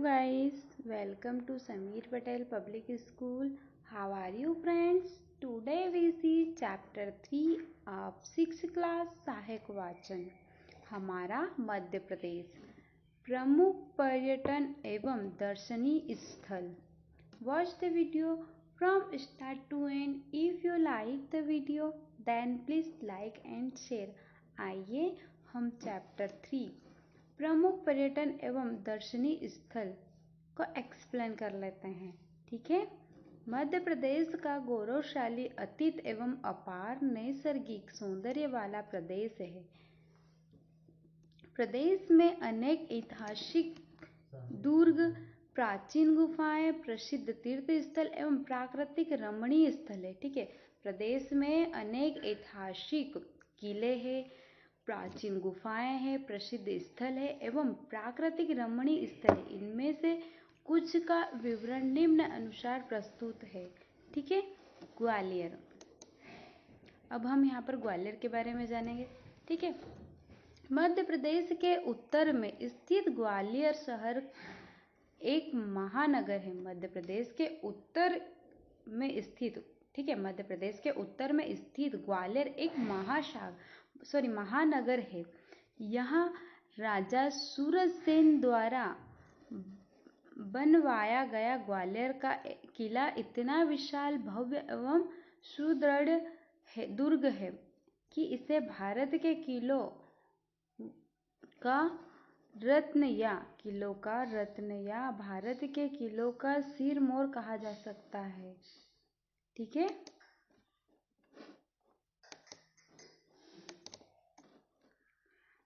guys, welcome to Sameer Patel Public School. How are you friends? Today we see chapter 3 of 6th class सहायक वाचन हमारा मध्य प्रदेश प्रमुख पर्यटन एवं दर्शनीय स्थल. Watch the video from start to end. If you like the video then please like and share. आइए हम चैप्टर 3 प्रमुख पर्यटन एवं दर्शनीय स्थल को एक्सप्लेन कर लेते हैं. ठीक है. मध्य प्रदेश का गौरवशाली अतीत एवं अपार नैसर्गिक सौंदर्य वाला प्रदेश है. प्रदेश में अनेक ऐतिहासिक दुर्ग, प्राचीन गुफाएं, प्रसिद्ध तीर्थ स्थल एवं प्राकृतिक रमणीय स्थल है. ठीक है. प्रदेश में अनेक ऐतिहासिक किले हैं, प्राचीन गुफाएं हैं, प्रसिद्ध स्थल है एवं प्राकृतिक रमणीय स्थल है. इनमें से कुछ का विवरण निम्न अनुसार प्रस्तुत है. ठीक है. ग्वालियर. अब हम यहाँ पर ग्वालियर के बारे में जानेंगे. ठीक है. मध्य प्रदेश के उत्तर में स्थित ग्वालियर शहर एक महानगर है. मध्य प्रदेश के उत्तर में स्थित, ठीक है, मध्य प्रदेश के उत्तर में स्थित ग्वालियर एक महानगर है. यहाँ राजा सूरजसेन द्वारा बनवाया गया ग्वालियर का किला इतना विशाल, भव्य एवं सुदृढ़ दुर्ग है कि इसे भारत के किलों का रत्न या भारत के किलों का सिरमौर कहा जा सकता है. ठीक है.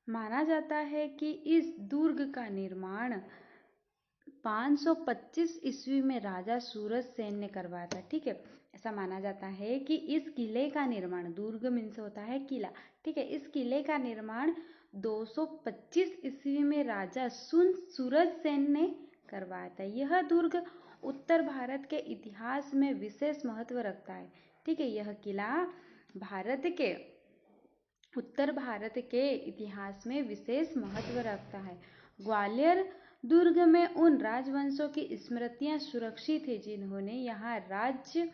माना जाता है कि इस दुर्ग का निर्माण 525 ईस्वी में राजा सूरजसेन ने करवाया था. ठीक है. ऐसा माना जाता है कि इस किले का निर्माण, दुर्ग मीन्स होता है किला. ठीक है. इस किले का निर्माण 225 ईस्वी में राजा सूरजसेन ने करवाया था. यह दुर्ग उत्तर भारत के इतिहास में विशेष महत्व रखता है. ठीक है. यह किला उत्तर भारत के इतिहास में विशेष महत्व रखता है. ग्वालियर दुर्ग में उन राजवंशों की स्मृतियां सुरक्षित है जिन्होंने यहाँ राज्य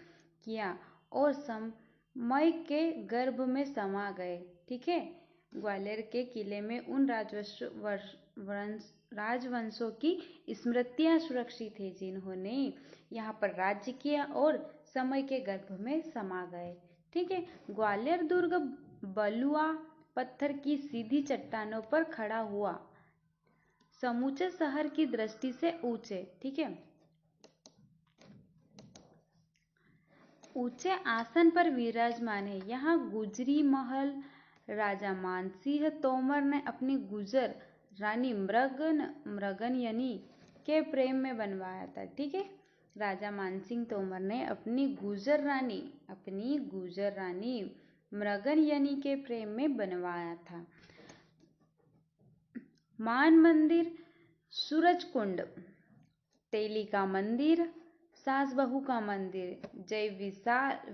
किया और समय के गर्भ में समा गए. ठीक है. ग्वालियर के किले में उन राजवंशों की स्मृतियां सुरक्षित है जिन्होंने यहाँ पर राज्य किया और समय के गर्भ में समा गए. ठीक है. ग्वालियर दुर्ग बलुआ पत्थर की सीधी चट्टानों पर खड़ा हुआ समूचे शहर की दृष्टि से ऊंचे, ठीक है, ऊंचे आसन पर विराजमान है. यहाँ गुजरी महल राजा मानसिंह तोमर ने अपनी गुजर रानी मृगनयनी के प्रेम में बनवाया था. ठीक है. राजा मानसिंह तोमर ने अपनी गुजर रानी मृगनयनी के प्रेम में बनवाया था. मान मंदिर, सूरज कुंड, तेली का मंदिर, सास बहू का मंदिर, जय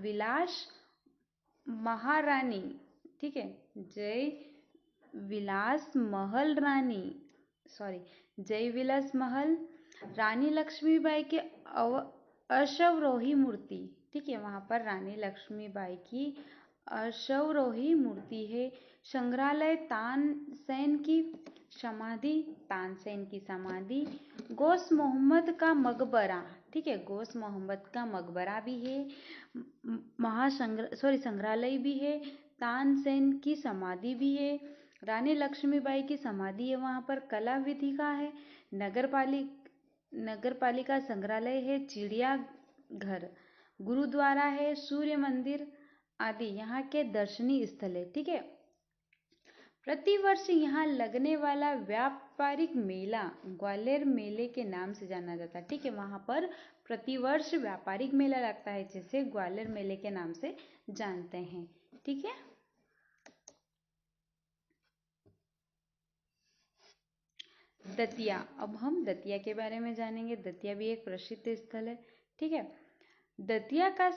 विलास महारानी, ठीक है, जय विलास महल, रानी लक्ष्मीबाई के अश्वरोही मूर्ति. ठीक है. वहां पर रानी लक्ष्मीबाई की अश्वरोही मूर्ति है. संग्रहालय तानसेन की समाधि, गौस मोहम्मद का मकबरा. ठीक है. गौस मोहम्मद का मकबरा भी है, संग्रहालय भी है, तानसेन की समाधि भी है, रानी लक्ष्मीबाई की समाधि है. वहां पर कला विधिका है, नगरपालिका संग्रहालय है, चिड़ियाघर, गुरुद्वारा है, सूर्य मंदिर आदि यहाँ के दर्शनीय स्थल है. ठीक है. प्रतिवर्ष यहाँ लगने वाला व्यापारिक मेला ग्वालियर मेले के नाम से जाना जाता है. ठीक है. वहां पर प्रतिवर्ष व्यापारिक मेला लगता है जिसे ग्वालियर मेले के नाम से जानते हैं. ठीक है. दतिया. अब हम दतिया के बारे में जानेंगे. दतिया भी एक प्रसिद्ध स्थल है. ठीक है. दतिया का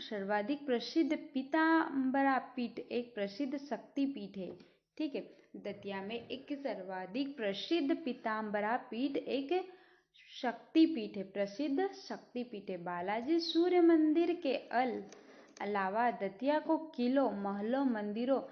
सर्वाधिक प्रसिद्ध पीताम्बरा पीठ एक प्रसिद्ध शक्ति पीठ है. ठीक है. दतिया में एक सर्वाधिक प्रसिद्ध पीताम्बरा पीठ एक शक्तिपीठ है, प्रसिद्ध शक्तिपीठ है। बालाजी सूर्य मंदिर के अलावा दतिया को किलों, महलों, मंदिरों,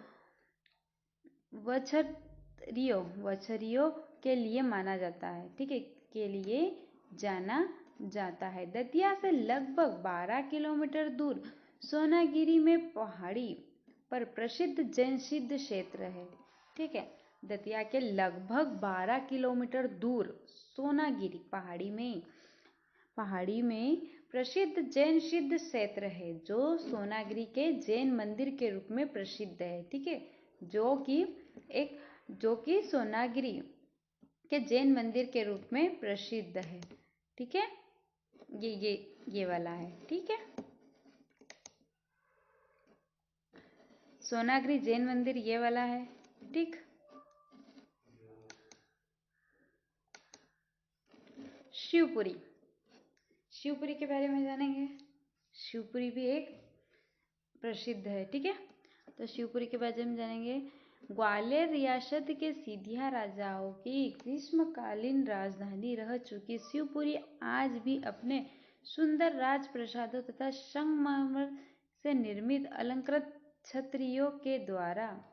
वछरियों के लिए माना जाता है, ठीक है, के लिए जाना जाता है। दतिया से लगभग 12 किलोमीटर दूर सोनागिरी में पहाड़ी पर प्रसिद्ध जैन सिद्ध क्षेत्र है, ठीक है। दतिया के लगभग 12 किलोमीटर दूर सोनागिरी पहाड़ी में प्रसिद्ध जैन सिद्ध क्षेत्र है, जो सोनागिरी के जैन मंदिर के रूप में प्रसिद्ध है, ठीक है, जो कि सोनागिरी के जैन मंदिर के रूप में प्रसिद्ध है, ठीक है। ये वाला है, ठीक है। सोनागिरी जैन मंदिर ये वाला है, ठीक। शिवपुरी के बारे में जानेंगे। शिवपुरी भी एक प्रसिद्ध है, ठीक है। तो शिवपुरी के बारे में जानेंगे। ग्वालियर रियासत के सिंधिया राजाओं की ग्रीष्मकालीन राजधानी रह चुकी शिवपुरी आज भी अपने सुंदर राजप्रासादों तथा संगमरमर से निर्मित अलंकृत छतरियों के द्वारा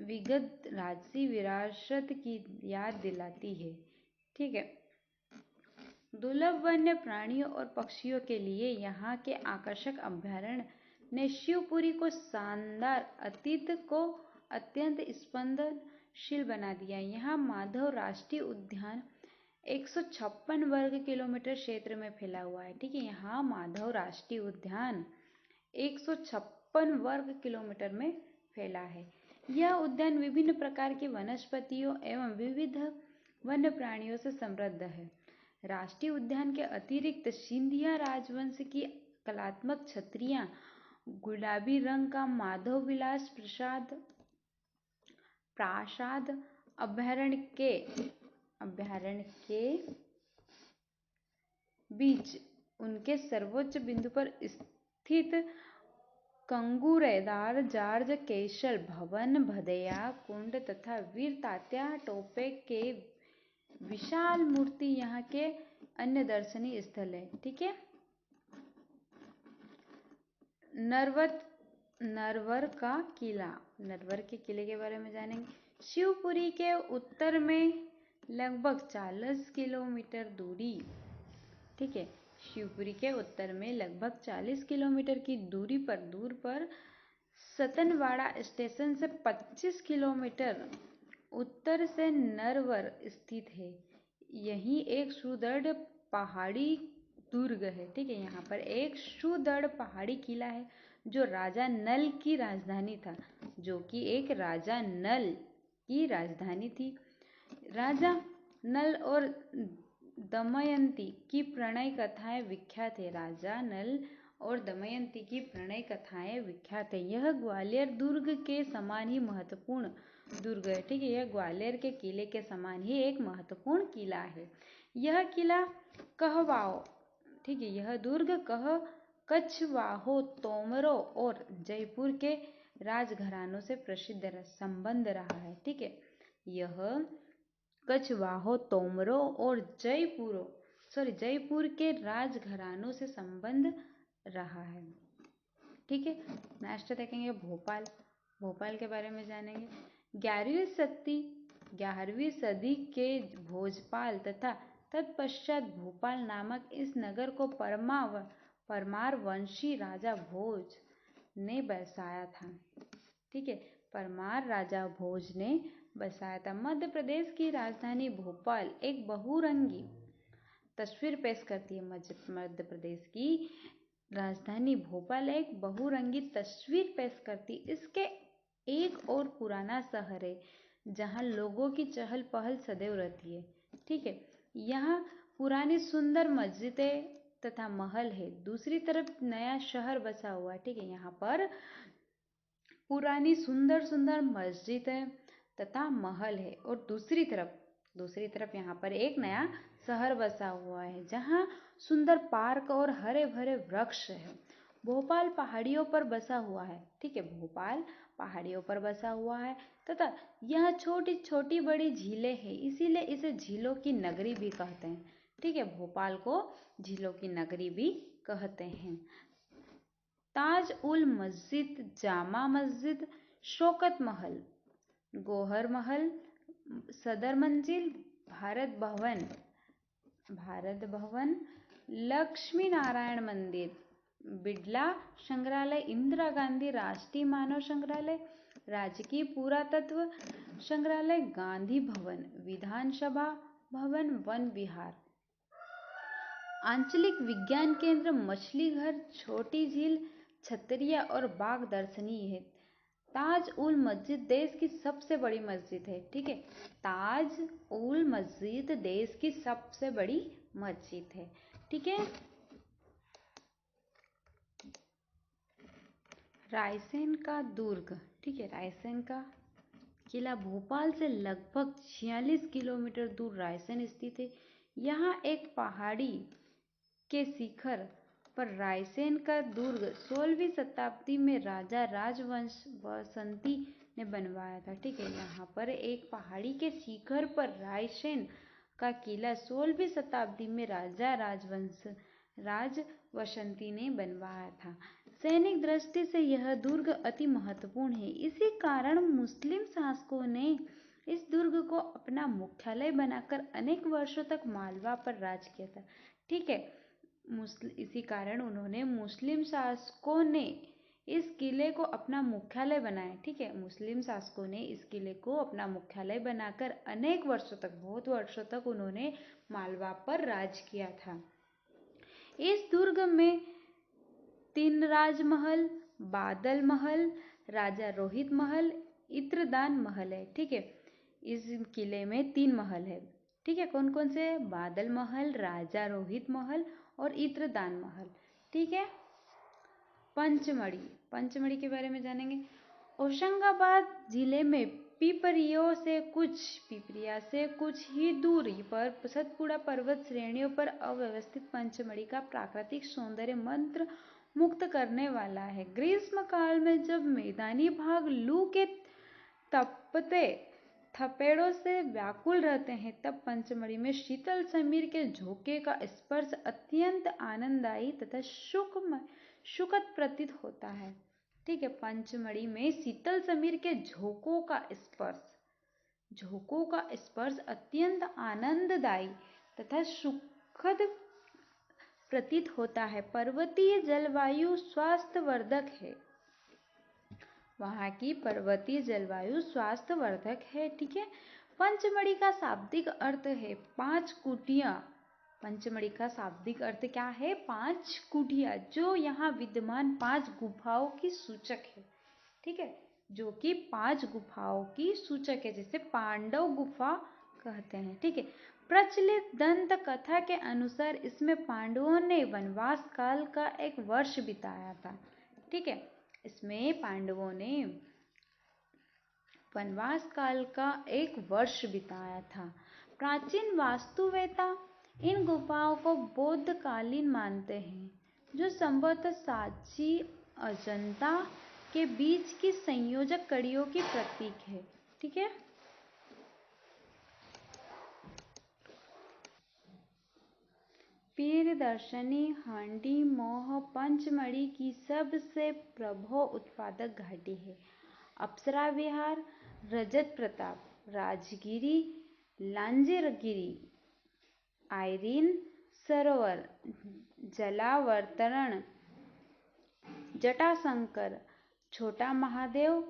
विगत राजसी विरासत की याद दिलाती है, ठीक है। दुर्लभ वन्य प्राणियों और पक्षियों के लिए यहाँ के आकर्षक अभयारण्य ने शिवपुरी को शानदार अतीत को अत्यंत स्पंदनशील बना दिया। यहाँ माधव राष्ट्रीय उद्यान 156 वर्ग किलोमीटर क्षेत्र में फैला हुआ है, ठीक है। यहाँ माधव राष्ट्रीय उद्यान 156 वर्ग किलोमीटर में फैला है। यह उद्यान विभिन्न प्रकार की वनस्पतियों एवं विविध वन्य प्राणियों से समृद्ध है। राष्ट्रीय उद्यान के अतिरिक्त सिंधिया राजवंश की कलात्मक छतरियां, गुलाबी रंग का माधव विलास प्रासाद, अभयारण्य के बीच उनके सर्वोच्च बिंदु पर स्थित कंगूरेदार जॉर्ज कैसल भवन, भदैया कुंड तथा वीर तात्या टोपे के विशाल मूर्ति यहाँ के अन्य दर्शनीय स्थल है, ठीक है। नरवर के किले के बारे में जानेंगे। शिवपुरी के उत्तर में लगभग 40 किलोमीटर दूरी, ठीक है। शिवपुरी के उत्तर में लगभग 40 किलोमीटर की दूर पर सतनवाड़ा स्टेशन से 25 किलोमीटर उत्तर से नरवर स्थित है। यही एक सुदृढ़ पहाड़ी दुर्ग है, ठीक है। यहाँ पर एक सुदृढ़ पहाड़ी किला है जो राजा नल की राजधानी था, जो कि एक राजा नल की राजधानी थी। राजा नल और दमयंती की प्रणय कथाएं विख्यात है। राजा नल और दमयंती की प्रणय कथाएं विख्यात है। यह ग्वालियर दुर्ग के समान ही महत्वपूर्ण दुर्ग है, ठीक है। यह ग्वालियर के किले के समान ही एक महत्वपूर्ण किला है। यह किला कहवाओं, ठीक है, यह दुर्ग कछवाहों, तोमरों और जयपुर के राजघरानों से प्रसिद्ध संबंध रहा है, ठीक है। यह कछवाहों, तोमरों और जयपुर के राजघरानों से संबंध रहा है, ठीक है। नेक्स्ट देखेंगे भोपाल के बारे में जानेंगे। 11वीं सदी के भोजपाल तथा तत्पश्चात भोपाल नामक इस नगर को परमार वंशी राजा भोज ने बसाया था, ठीक है। परमार राजा भोज ने बसाया था। मध्य प्रदेश की राजधानी भोपाल एक बहुरंगी तस्वीर पेश करती है। मध्य प्रदेश की राजधानी भोपाल एक बहुरंगी तस्वीर पेश करती। इसके एक और पुराना शहर है जहाँ लोगों की चहल पहल सदैव रहती है, ठीक है। यहाँ पुरानी सुंदर मस्जिदें तथा महल है। दूसरी तरफ नया शहर बसा हुआ है, ठीक है। यहाँ पर पुरानी सुंदर मस्जिद है तथा महल है और दूसरी तरफ यहाँ पर एक नया शहर बसा हुआ है जहाँ सुंदर पार्क और हरे भरे वृक्ष है। भोपाल पहाड़ियों पर बसा हुआ है, ठीक है। भोपाल पहाड़ियों पर बसा हुआ है तथा यह छोटी छोटी बड़ी झीलें हैं, इसीलिए इसे झीलों की नगरी भी कहते हैं, ठीक है, भोपाल को झीलों की नगरी भी कहते हैं। ताज उल मस्जिद, जामा मस्जिद, शौकत महल, गौहर महल, सदर मंजिल, भारत भवन, लक्ष्मी नारायण मंदिर, बिड़ला संग्रहालय, इंदिरा गांधी राष्ट्रीय मानव संग्रहालय, राजकीय पुरातत्व संग्रहालय, गांधी भवन, विधानसभा भवन, वन विहार, आंचलिक विज्ञान केंद्र, मछली घर, छोटी झील, छतरिया और बाग दर्शनीय है। ताज उल मस्जिद देश की सबसे बड़ी मस्जिद है। ठीक है, ताज उल मस्जिद देश की सबसे बड़ी मस्जिद है। ठीक है, रायसेन का दुर्ग। ठीक है, रायसेन का किला भोपाल से लगभग 46 किलोमीटर दूर रायसेन स्थित है। यहाँ एक पहाड़ी के शिखर पर रायसेन का दुर्ग 16वीं शताब्दी में राजा राजवंश बसंती ने बनवाया था। ठीक है, यहाँ पर एक पहाड़ी के शिखर पर रायसेन का किला 16वीं शताब्दी में राजा राजवंशी ने बनवाया था। सैनिक दृष्टि से यह दुर्ग अति महत्वपूर्ण है। इसी कारण मुस्लिम शासकों ने इस दुर्ग को अपना मुख्यालय बनाकर अनेक वर्षों तक मालवा पर राज किया था। ठीक है, इसी कारण उन्होंने मुस्लिम शासकों ने इस किले को अपना मुख्यालय बनाया। ठीक है, मुस्लिम शासकों ने इस किले को अपना मुख्यालय बनाकर अनेक वर्षों तक, बहुत वर्षों तक उन्होंने मालवा पर राज किया था। इस दुर्ग में 3 राजमहल, बादल महल, राजा रोहित महल, इंद्रदान महल है। ठीक है, इस किले में 3 महल है। ठीक है, कौन कौन से? बादल महल, राजा रोहित महल और इंद्रदान महल। ठीक है, पंचमढ़ी के बारे में जानेंगे। होशंगाबाद जिले में पिपरिया से कुछ ही दूरी पर सतपुड़ा पर्वत श्रेणियों पर अवस्थित पंचमढ़ी का प्राकृतिक सौंदर्य मंत्र मुक्त करने वाला है। ग्रीष्म काल में जब मैदानी भाग लू के तपते थपेड़ों से व्याकुल रहते हैं, तब पंचमढ़ी में शीतल समीर के झोंके का स्पर्श अत्यंत आनंददायी तथा सुखद प्रतीत होता है। ठीक है, पंचमढ़ी में शीतल समीर के झोंकों का स्पर्श अत्यंत आनंददायी तथा सुखद प्रतीत होता है। पर्वतीय जलवायु स्वास्थ्यवर्धक है। वहाँ की पर्वतीय जलवायु स्वास्थ्यवर्धक है। ठीक है, पंचमढ़ी का शाब्दिक अर्थ है 5 कुटिया। पंचमढ़ी का शाब्दिक अर्थ क्या है? 5 कुटिया, जो यहाँ विद्यमान 5 गुफाओं की सूचक है। ठीक है, जो कि 5 गुफाओं की सूचक है, जिसे पांडव गुफा कहते हैं। ठीक है, प्रचलित दंत कथा के अनुसार इसमें पांडवों ने वनवास काल का एक वर्ष बिताया था। ठीक है, इसमें पांडवों ने वनवास काल का एक वर्ष बिताया था। प्राचीन वास्तुवेत्ता इन गुफाओं को बौद्धकालीन मानते हैं, जो संभवतः सांची अजंता के बीच की संयोजक कड़ियों की प्रतीक है। ठीक है, प्रियदर्शनी हांडी मोह पंचमढ़ी की सबसे प्रभाव उत्पादक घाटी है। अप्सरा विहार, रजत प्रताप, राजगिरी, लांजीगिरी, आयरीन सरोवर, जलावर्तन, जटाशंकर, छोटा महादेव,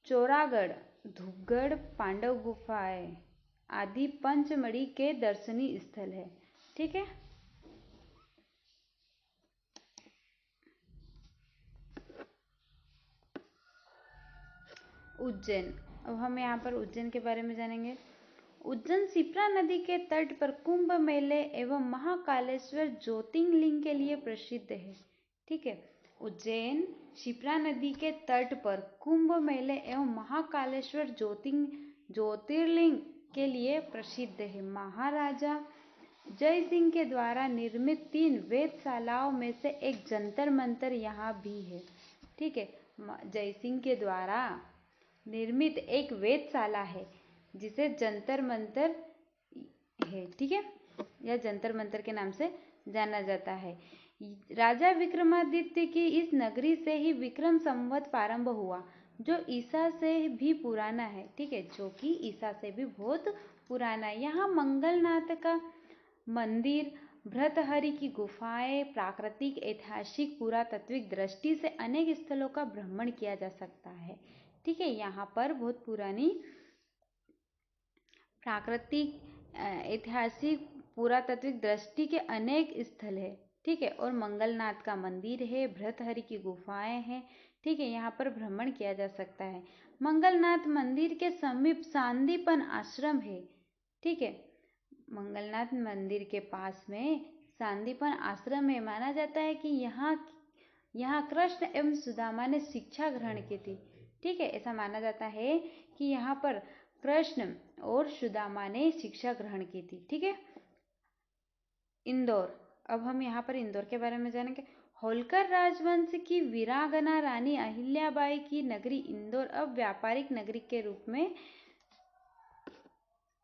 चौरागढ़, धूपगढ़, पांडव गुफाएं आदि पंचमढ़ी के दर्शनीय स्थल है। ठीक है, उज्जैन। अब हम यहाँ पर उज्जैन के बारे में जानेंगे। उज्जैन शिप्रा नदी के तट पर कुंभ मेले एवं महाकालेश्वर ज्योतिर्लिंग के लिए प्रसिद्ध है। ठीक है, उज्जैन शिप्रा नदी के तट पर कुंभ मेले एवं महाकालेश्वर ज्योतिर्लिंग के लिए प्रसिद्ध है। महाराजा जय सिंह के द्वारा निर्मित 3 वेधशालाओं में से एक जंतर मंतर यहाँ भी है। ठीक है, जय सिंह के द्वारा निर्मित एक वेधशाला है जिसे जंतर मंतर है। ठीक है, यह जंतर मंतर के नाम से जाना जाता है। राजा विक्रमादित्य की इस नगरी से ही विक्रम संवत प्रारंभ हुआ, जो ईसा से भी पुराना है, ठीक है, जो कि ईसा से भी बहुत पुराना है। यहाँ मंगलनाथ का मंदिर, भर्तृहरि की गुफाएं, प्राकृतिक, ऐतिहासिक, पुरातात्विक दृष्टि से अनेक स्थलों का भ्रमण किया जा सकता है, ठीक है। यहाँ पर बहुत पुरानी प्राकृतिक, ऐतिहासिक, पुरातात्विक दृष्टि के अनेक स्थल है, ठीक है, और मंगलनाथ का मंदिर है, भर्तृहरि की गुफाएं हैं, ठीक है, यहाँ पर भ्रमण किया जा सकता है। मंगलनाथ मंदिर के समीप सांदीपन आश्रम है, ठीक है, मंगलनाथ मंदिर के पास में सांदीपन आश्रम है। माना जाता है कि यहाँ कृष्ण एवं सुदामा ने शिक्षा ग्रहण की थी, ठीक है, ऐसा माना जाता है कि यहाँ पर कृष्ण और सुदामा ने शिक्षा ग्रहण की थी, ठीक है। इंदौर, अब हम यहाँ पर इंदौर के बारे में जानेंगे। होलकर राजवंश की वीरांगना रानी अहिल्याबाई की नगरी इंदौर अब व्यापारिक नगरी के रूप में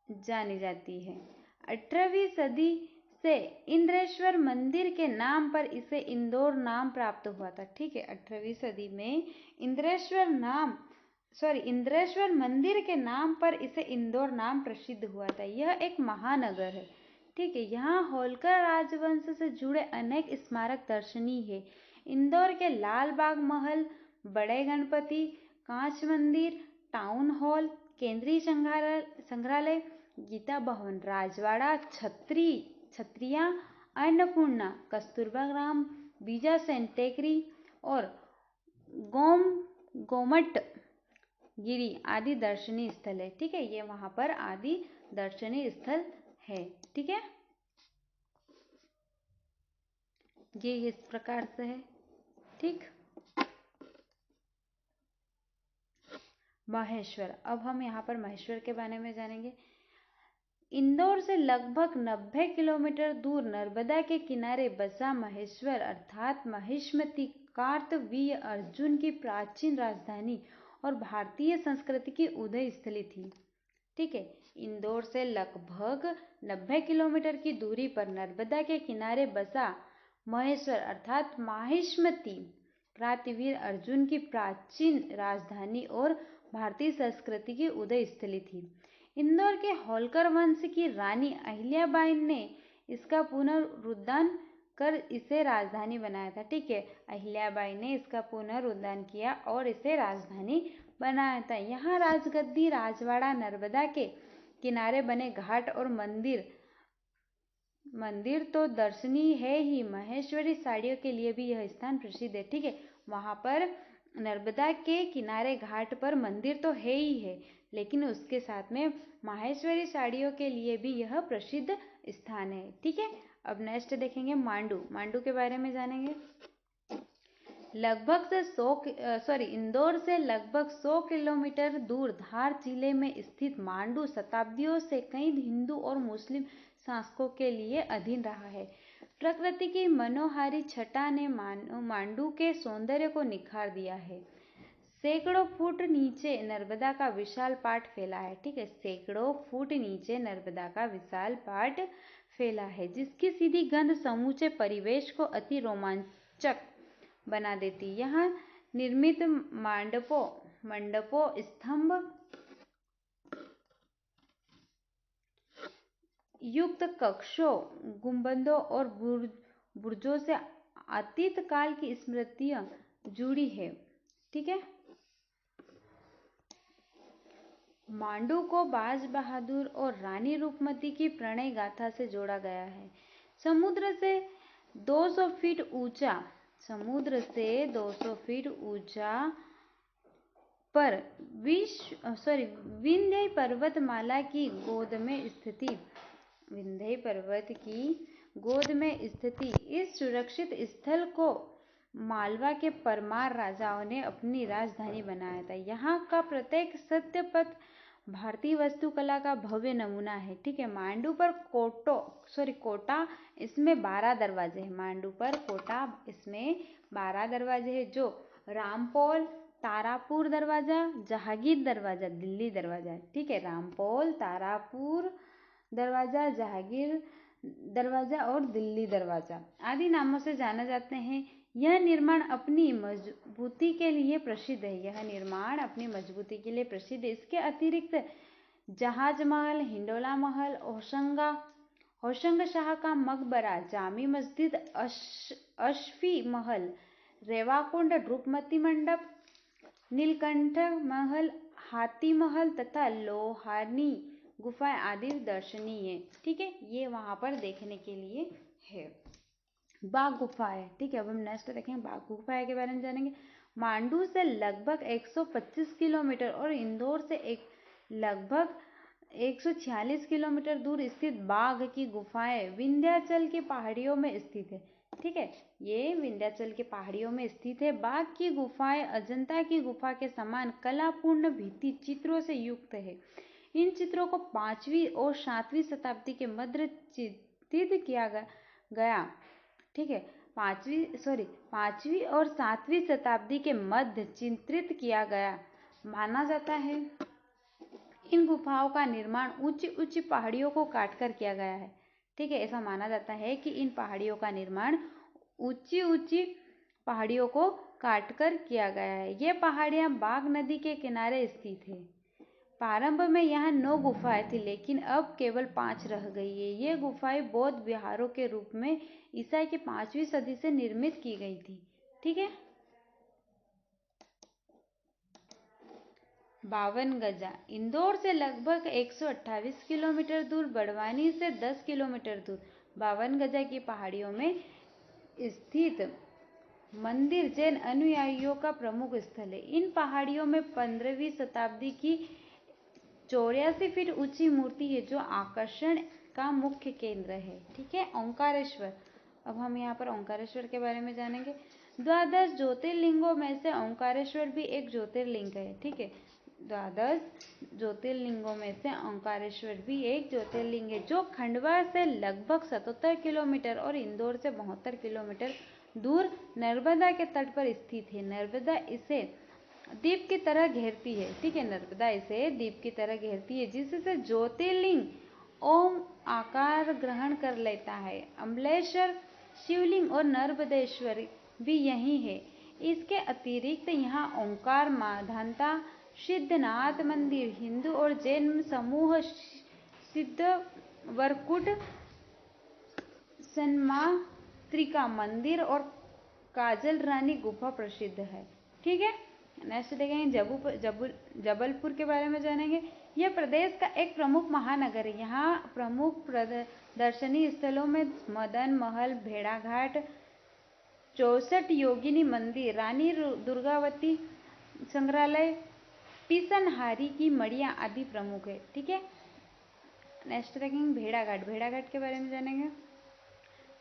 जानी जाती है। 18वीं सदी से इंद्रेश्वर मंदिर के नाम पर इसे इंदौर नाम प्राप्त हुआ था, ठीक है। 18वीं सदी में इंद्रेश्वर मंदिर के नाम पर इसे इंदौर नाम प्रसिद्ध हुआ था। यह एक महानगर है, ठीक है। यहाँ होलकर राजवंश से जुड़े अनेक स्मारक दर्शनीय है। इंदौर के लाल बाग महल, बड़े गणपति, कांच मंदिर, टाउन हॉल, केंद्रीय संग्रहालय, गीता भवन, राजवाड़ा, छत्रिया, अन्नपूर्णा, कस्तूरबा ग्राम, बीजा सेंटेक्री और गोमट गिरी आदि दर्शनीय स्थल है, ठीक है। ये वहां पर आदि दर्शनीय स्थल है, ठीक है। ये इस प्रकार से है, ठीक। महेश्वर, अब हम यहाँ पर महेश्वर के बारे में जानेंगे। इंदौर से लगभग 90 किलोमीटर दूर नर्मदा के किनारे बसा महेश्वर अर्थात महिष्मती कार्तवीर्य अर्जुन की प्राचीन राजधानी और भारतीय संस्कृति की उदय स्थली थी, ठीक है। इंदौर से लगभग 90 किलोमीटर की दूरी पर नर्मदा के किनारे बसा महेश्वर अर्थात महिष्मती कार्तवीर्य अर्जुन की प्राचीन राजधानी और भारतीय संस्कृति की उदय स्थली थी। इंदौर के होलकर वंश की रानी अहिल्याबाई ने इसका पुनरुद्धार कर इसे राजधानी बनाया था, ठीक है। अहिल्याबाई ने इसका पुनरुद्धार किया और इसे राजधानी बनाया था। यहाँ राजगद्दी, राजवाड़ा, नर्मदा के किनारे बने घाट और मंदिर तो दर्शनीय है ही, महेश्वरी साड़ियों के लिए भी यह स्थान प्रसिद्ध है, ठीक है। वहां पर नर्मदा के किनारे घाट पर मंदिर तो है ही है, लेकिन उसके साथ में माहेश्वरी साड़ियों के लिए भी यह प्रसिद्ध स्थान है, ठीक है। अब नेक्स्ट देखेंगे मांडू के बारे में जानेंगे। इंदौर से लगभग 100 किलोमीटर दूर धार जिले में स्थित मांडू शताब्दियों से कई हिंदू और मुस्लिम शासकों के लिए अधीन रहा है। प्रकृति की मनोहारी छटा ने मांडू के सौंदर्य को निखार दिया है। सैकड़ों फुट नीचे नर्मदा का विशाल पाट फैला है, ठीक है। सैकड़ों फुट नीचे नर्मदा का विशाल पाट फैला है, जिसकी सीधी गंध समूचे परिवेश को अति रोमांचक बना देती। यहाँ निर्मित मंडपों, स्तंभ युक्त कक्षों, गुंबदों और बुर्जों से अतीत काल की स्मृतियां जुड़ी है, ठीक है। मांडू को बाज बहादुर और रानी रूपमती की प्रणय गाथा से जोड़ा गया है। समुद्र से 200 फीट ऊंचा पर विंध्य पर्वतमाला की गोद में स्थिति इस सुरक्षित स्थल को मालवा के परमार राजाओं ने अपनी राजधानी बनाया था। यहाँ का प्रत्येक सत्यपथ भारतीय वास्तुकला का भव्य नमूना है, ठीक है। मांडू पर कोटा, इसमें 12 दरवाजे हैं। मांडू पर कोटा, इसमें 12 दरवाजे हैं, जो रामपोल, तारापुर दरवाजा, जहांगीर दरवाजा, दिल्ली दरवाजा, ठीक है। रामपोल, तारापुर दरवाजा, जहांगीर दरवाजा और दिल्ली दरवाजा आदि नामों से जाना जाते हैं। यह निर्माण अपनी मजबूती के लिए प्रसिद्ध है। यह निर्माण अपनी मजबूती के लिए प्रसिद्ध है। इसके अतिरिक्त जहाज महल, हिंडोला महल, होशंग शाह का मकबरा, जामी मस्जिद, अशफी महल, रेवाकुंड, रूपमती मंडप, नीलकंठ महल, हाथी महल तथा लोहानी गुफाएं आदि दर्शनीय, ठीक है, ये वहां पर देखने के लिए है। बाघ गुफा है, ठीक है। अब हम नेक्स्ट देखेंगे बाघ गुफा के बारे में जानेंगे। मांडू से लगभग 125 किलोमीटर और इंदौर से लगभग 146 किलोमीटर दूर स्थित बाघ की गुफाएं विंध्याचल की पहाड़ियों में स्थित है, ठीक है। ये विंध्याचल के पहाड़ियों में स्थित है। बाघ की गुफाएं अजंता की गुफा के समान कलापूर्ण भित्ति चित्रों से युक्त है। इन चित्रों को 5वीं और 7वीं शताब्दी के मध्य चित्रित किया गया, ठीक है। 5वीं और 7वीं शताब्दी के मध्य चित्रित किया गया माना जाता है। इन गुफाओं का निर्माण ऊंची ऊंची पहाड़ियों को काटकर किया गया है, ठीक है। ऐसा माना जाता है कि इन पहाड़ियों का निर्माण ऊंची ऊंची पहाड़ियों को काटकर किया गया है। ये पहाड़ियां बाघ नदी के किनारे स्थित है। प्रारंभ में यहाँ 9 गुफाएं थी, लेकिन अब केवल 5 रह गई है। ये गुफाएं बौद्ध विहारों के रूप में ईसा की 5वीं सदी से निर्मित की गई थी, ठीक है। 52 गजा इंदौर से लगभग 128 किलोमीटर दूर, बड़वानी से 10 किलोमीटर दूर 52 गजा की पहाड़ियों में स्थित मंदिर जैन अनुयायियों का प्रमुख स्थल है। इन पहाड़ियों में 15वीं शताब्दी की 84 फीट ऊंची मूर्ति है जो आकर्षण का मुख्य केंद्र है, ठीक है। ओंकारेश्वर, अब हम यहाँ पर ओंकारेश्वर के बारे में जानेंगे। 12 ज्योतिर्लिंगों में से ओंकारेश्वर भी एक ज्योतिर्लिंग है, ठीक है। 12 ज्योतिर्लिंगों में से ओंकारेश्वर भी एक ज्योतिर्लिंग है जो खंडवा से लगभग 77 किलोमीटर और इंदौर से 72 किलोमीटर दूर नर्मदा के तट पर स्थित है। नर्मदा इसे द्वीप की तरह घेरती है, ठीक है। नर्मदा इसे द्वीप की तरह घेरती है जिससे ज्योतिर्लिंग ओम आकार ग्रहण कर लेता है। अम्बलेश्वर शिवलिंग और नर्मदेश्वर भी यही है। इसके अतिरिक्त यहाँ ओंकार माधांता सिद्धनाथ मंदिर, हिंदू और जैन समूह सिद्धवरकुट सन्मात्रिका मंदिर और काजल रानी गुफा प्रसिद्ध है, ठीक है। नेक्स्ट देखेंगे जबलपुर के बारे में जानेंगे। यह प्रदेश का एक प्रमुख महानगर है। यहाँ प्रमुख दर्शनीय स्थलों में मदन महल, भेड़ाघाट, 64 योगिनी मंदिर, रानी दुर्गावती संग्रहालय, पिसनहारी की मड़िया आदि प्रमुख है, ठीक है। नेक्स्ट देखेंगे भेड़ाघाट के बारे में जानेंगे।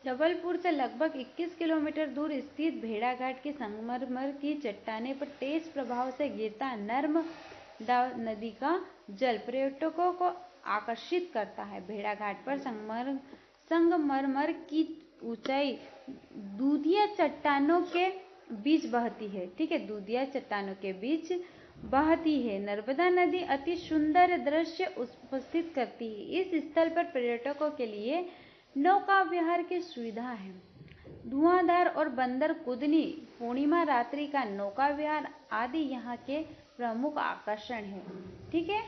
जबलपुर से लगभग 21 किलोमीटर दूर स्थित भेड़ाघाट की संगमरमर की चट्टाने पर तेज प्रभाव से गिरता नर्मदा नदी का जल पर्यटकों को आकर्षित करता है। भेड़ाघाट पर संगमरमर की ऊंचाई दूधिया चट्टानों के बीच बहती है, ठीक है। दूधिया चट्टानों के बीच बहती है नर्मदा नदी अति सुंदर दृश्य उपस्थित करती है। इस स्थल पर पर्यटकों के लिए नौका विहार की सुविधा है। धुआंधार और बंदर कूदनी, पूर्णिमा रात्रि का नौका विहार आदि यहाँ के प्रमुख आकर्षण है, ठीक है।